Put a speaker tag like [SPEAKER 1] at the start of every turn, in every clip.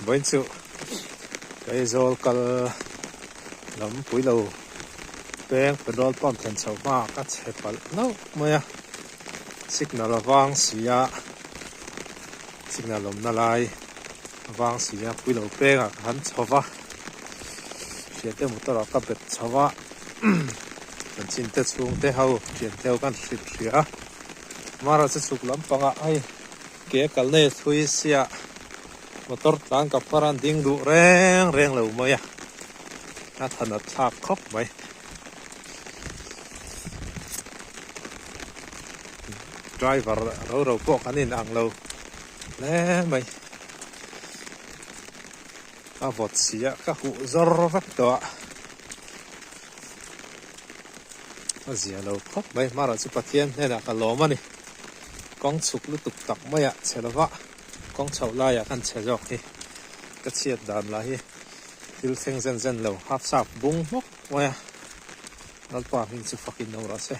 [SPEAKER 1] với sự cái rồi cả lắm cuối đầu bèn petrol pump then sau mà cắt xe bal no mày signal vang xia signal lom na lai vang xia cuối đầu bèn hắn chawa xe te motor ka bet chawa kan chin te chung te hau thian theo kan hrip hria mara se chuk lam panga ai ke kal ne thui sia motor tlang ka paran ding du reng lo maya na thana thak khop mai driver ro po kanin ang lo le mai ka vot sia ka hu zor vak to azia lo khop mai mara chu pathian hena ka lo mani kong chuk lu tuk tak maya chelawa kong chau la ya kan chejok hi ka chiat dan la hi til theng zen lo hap sap bung mok maya nal pa hin chu fakin no ra se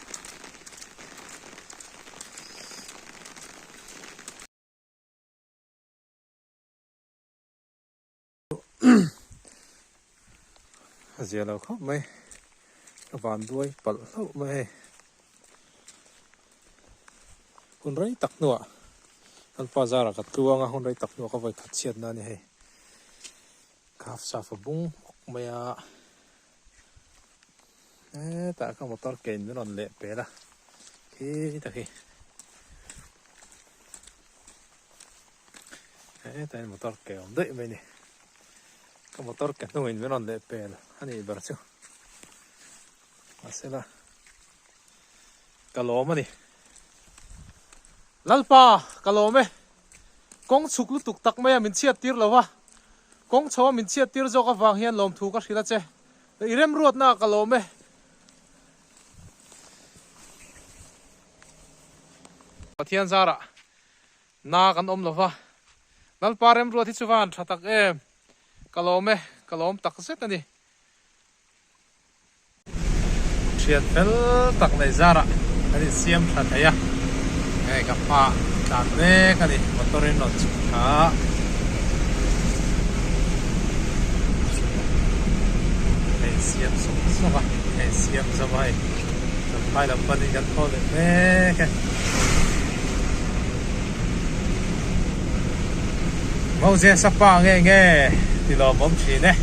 [SPEAKER 1] azia lo khop mai van đuôi bal lo mai hun rei tak nuwa an pa zara ka tuanga hun rei tak nuwa ka vai khat chiat na ni he kaf sa fa bung maya ta ka motor ken non le pela hi ta hi ta motor ke on dei mai ni ka motor ke no in non le pela ani bar chu asela kaloma ni lalpa kalome kong chuk lu tuk tak maya min chiat tir lawa kong chawa min chiat tir zo ka wang hian lom thu ka hrila che irem ruat na kalome pathian zara na kan om lawa lalpa rem ruat hi chuwan thatak em kalom tak set ani thian fel tak nei zara ani siam that ya cái cặp pha đàn ve cái gì motor nó chụp khá cái xiêm sụp sụp à cái xiêm sao vậy phải làm phần gắn thôi đấy cái mau xe sắp pa nghe thì lo bấm chỉ này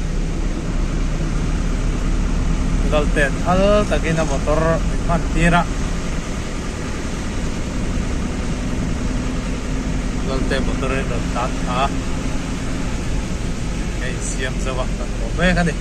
[SPEAKER 1] dal ten hal takin na motor man tira te motor no tan ha cái xiêm sao vậy? Không biết cái gì